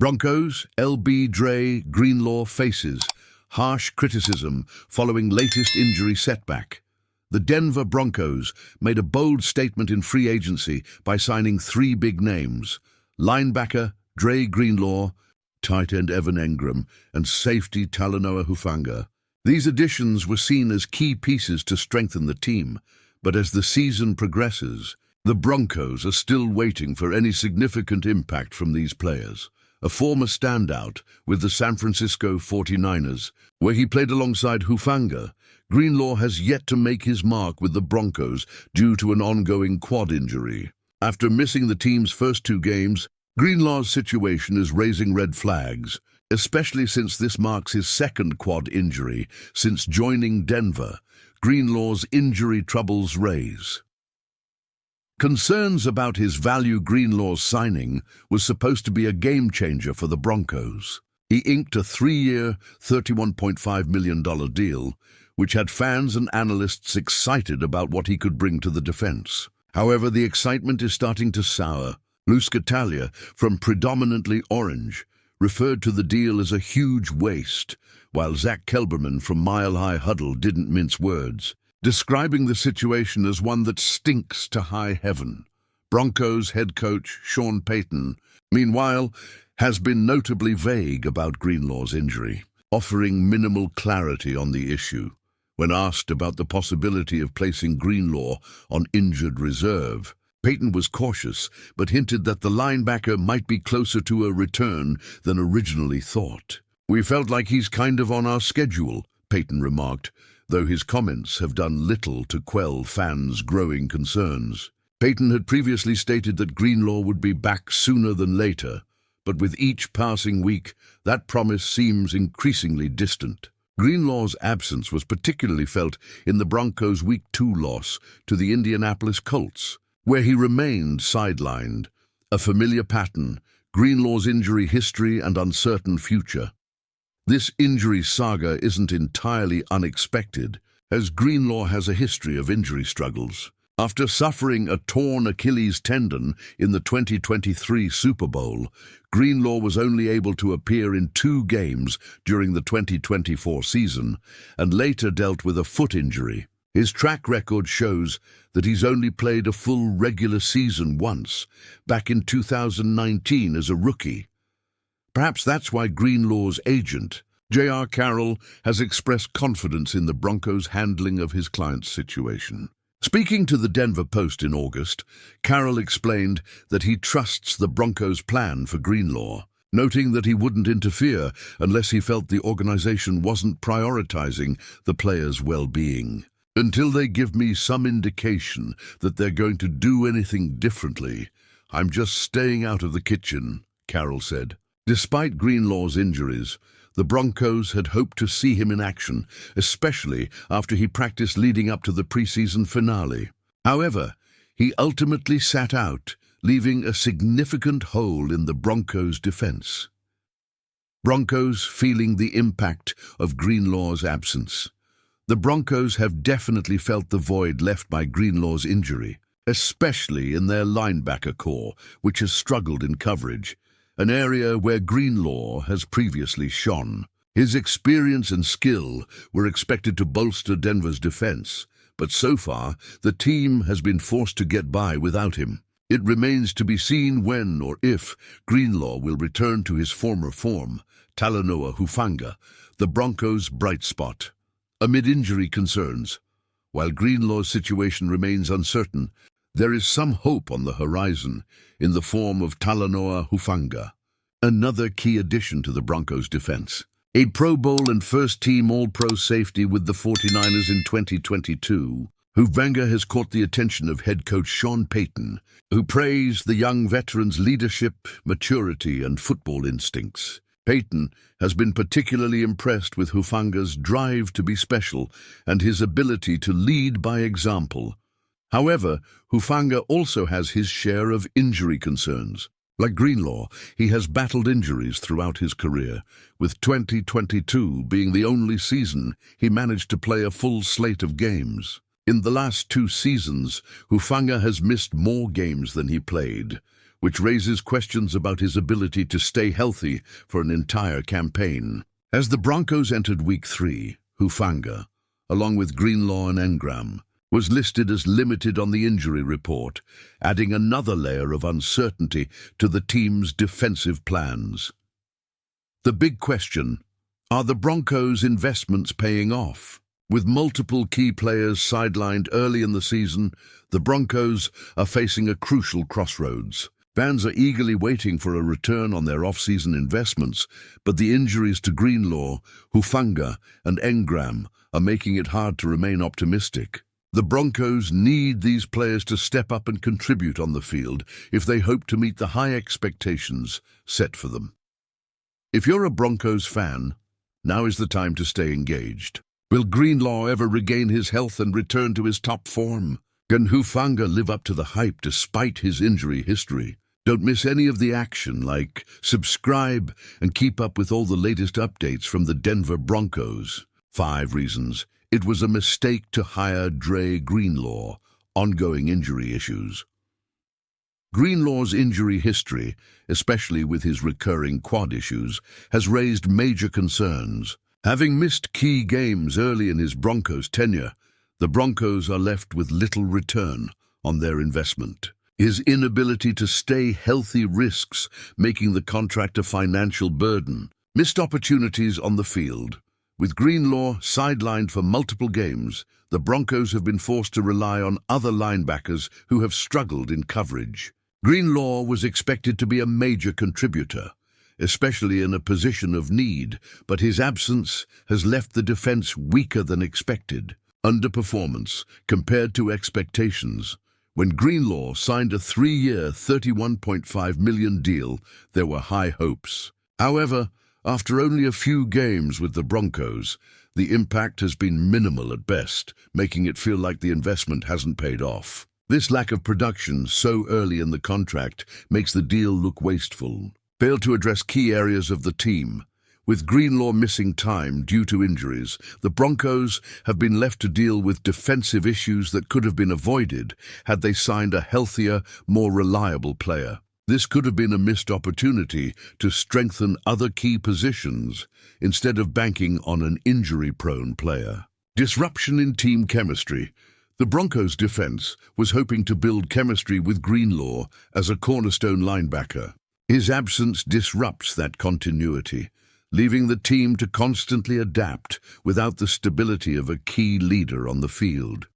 Broncos, LB Dre Greenlaw faces harsh criticism following latest injury setback. The Denver Broncos made a bold statement in free agency by signing three big names: linebacker Dre Greenlaw, tight end Evan Engram, and safety Talanoa Hufanga. These additions were seen as key pieces to strengthen the team, but as the season progresses, the Broncos are still waiting for any significant impact from these players. A former standout with the San Francisco 49ers, where he played alongside Hufanga, Greenlaw has yet to make his mark with the Broncos due to an ongoing quad injury. After missing the team's first two games, Greenlaw's situation is raising red flags, especially since this marks his second quad injury since joining Denver. Greenlaw's injury troubles raise concerns about his value. Greenlaw's signing was supposed to be a game-changer for the Broncos. He inked a 3-year, $31.5 million deal, which had fans and analysts excited about what he could bring to the defense. However, the excitement is starting to sour. Luz Catalia, from predominantly Orange, referred to the deal as a huge waste, while Zach Kelberman from Mile High Huddle didn't mince words, describing the situation as one that stinks to high heaven. Broncos head coach Sean Payton, meanwhile, has been notably vague about Greenlaw's injury, offering minimal clarity on the issue. When asked about the possibility of placing Greenlaw on injured reserve, Payton was cautious, but hinted that the linebacker might be closer to a return than originally thought. "We felt like he's kind of on our schedule," Payton remarked, though his comments have done little to quell fans' growing concerns. Payton had previously stated that Greenlaw would be back sooner than later, but with each passing week, that promise seems increasingly distant. Greenlaw's absence was particularly felt in the Broncos' Week 2 loss to the Indianapolis Colts, where he remained sidelined, a familiar pattern, Greenlaw's injury history and uncertain future. This injury saga isn't entirely unexpected, as Greenlaw has a history of injury struggles. After suffering a torn Achilles tendon in the 2023 Super Bowl, Greenlaw was only able to appear in 2 games during the 2024 season, and later dealt with a foot injury. His track record shows that he's only played a full regular season once, back in 2019 as a rookie. Perhaps that's why Greenlaw's agent, J.R. Carroll, has expressed confidence in the Broncos' handling of his client's situation. Speaking to the Denver Post in August, Carroll explained that he trusts the Broncos' plan for Greenlaw, noting that he wouldn't interfere unless he felt the organization wasn't prioritizing the player's well-being. "Until they give me some indication that they're going to do anything differently, I'm just staying out of the kitchen," Carroll said. Despite Greenlaw's injuries, the Broncos had hoped to see him in action, especially after he practiced leading up to the preseason finale. However, he ultimately sat out, leaving a significant hole in the Broncos' defense. Broncos feeling the impact of Greenlaw's absence. The Broncos have definitely felt the void left by Greenlaw's injury, especially in their linebacker core, which has struggled in coverage, an area where Greenlaw has previously shone. His experience and skill were expected to bolster Denver's defense, but so far, the team has been forced to get by without him. It remains to be seen when or if Greenlaw will return to his former form, Talanoa Hufanga, the Broncos' bright spot. Amid injury concerns, while Greenlaw's situation remains uncertain, there is some hope on the horizon in the form of Talanoa Hufanga, another key addition to the Broncos' defense. A Pro Bowl and first-team All-Pro safety with the 49ers in 2022, Hufanga has caught the attention of head coach Sean Payton, who praised the young veteran's leadership, maturity, and football instincts. Payton has been particularly impressed with Hufanga's drive to be special and his ability to lead by example. However, Hufanga also has his share of injury concerns. Like Greenlaw, he has battled injuries throughout his career, with 2022 being the only season he managed to play a full slate of games. In the last 2 seasons, Hufanga has missed more games than he played, which raises questions about his ability to stay healthy for an entire campaign. As the Broncos entered Week 3, Hufanga, along with Greenlaw and Engram, was listed as limited on the injury report, adding another layer of uncertainty to the team's defensive plans. The big question: are the Broncos' investments paying off? With multiple key players sidelined early in the season, the Broncos are facing a crucial crossroads. Fans are eagerly waiting for a return on their off-season investments, but the injuries to Greenlaw, Hufanga, and Engram are making it hard to remain optimistic. The Broncos need these players to step up and contribute on the field if they hope to meet the high expectations set for them. If you're a Broncos fan, now is the time to stay engaged. Will Greenlaw ever regain his health and return to his top form? Can Hufanga live up to the hype despite his injury history? Don't miss any of the action. Like, subscribe, and keep up with all the latest updates from the Denver Broncos. 5 reasons it was a mistake to hire Dre Greenlaw. Ongoing injury issues. Greenlaw's injury history, especially with his recurring quad issues, has raised major concerns. Having missed key games early in his Broncos tenure, the Broncos are left with little return on their investment. His inability to stay healthy risks making the contract a financial burden. Missed opportunities on the field. With Greenlaw sidelined for multiple games, the Broncos have been forced to rely on other linebackers who have struggled in coverage. Greenlaw was expected to be a major contributor, especially in a position of need, but his absence has left the defense weaker than expected. Underperformance compared to expectations. When Greenlaw signed a 3-year, $31.5 million deal, there were high hopes. However, after only a few games with the Broncos, the impact has been minimal at best, making it feel like the investment hasn't paid off. This lack of production so early in the contract makes the deal look wasteful. Failed to address key areas of the team. With Greenlaw missing time due to injuries, the Broncos have been left to deal with defensive issues that could have been avoided had they signed a healthier, more reliable player. This could have been a missed opportunity to strengthen other key positions instead of banking on an injury-prone player. Disruption in team chemistry. The Broncos' defense was hoping to build chemistry with Greenlaw as a cornerstone linebacker. His absence disrupts that continuity, leaving the team to constantly adapt without the stability of a key leader on the field.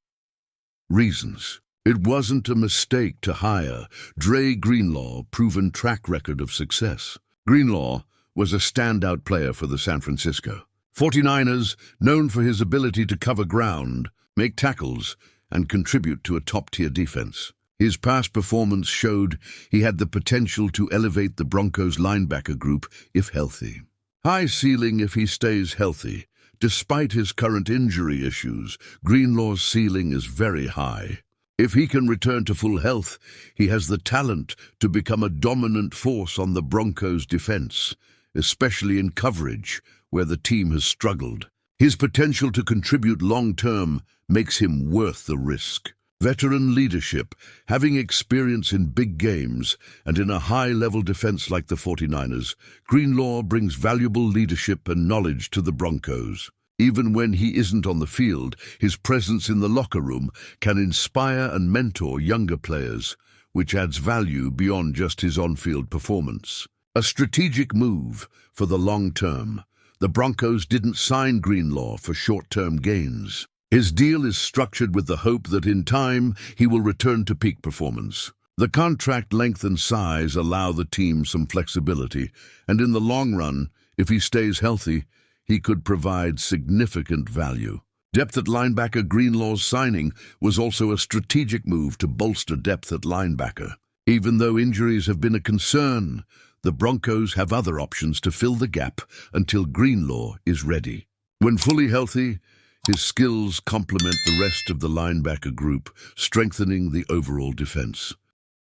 Reasons. It wasn't a mistake to hire Dre Greenlaw, proven track record of success. Greenlaw was a standout player for the San Francisco 49ers, known for his ability to cover ground, make tackles, and contribute to a top-tier defense. His past performance showed he had the potential to elevate the Broncos linebacker group if healthy. High ceiling if he stays healthy. Despite his current injury issues, Greenlaw's ceiling is very high. If he can return to full health, he has the talent to become a dominant force on the Broncos' defense, especially in coverage, where the team has struggled. His potential to contribute long-term makes him worth the risk. Veteran leadership, having experience in big games and in a high-level defense like the 49ers, Greenlaw brings valuable leadership and knowledge to the Broncos. Even when he isn't on the field, his presence in the locker room can inspire and mentor younger players, which adds value beyond just his on-field performance. A strategic move for the long term. The Broncos didn't sign Greenlaw for short-term gains. His deal is structured with the hope that in time he will return to peak performance. The contract length and size allow the team some flexibility, and in the long run, if he stays healthy, he could provide significant value. Depth at linebacker. Greenlaw's signing was also a strategic move to bolster depth at linebacker. Even though injuries have been a concern, the Broncos have other options to fill the gap until Greenlaw is ready. When fully healthy, his skills complement the rest of the linebacker group, strengthening the overall defense.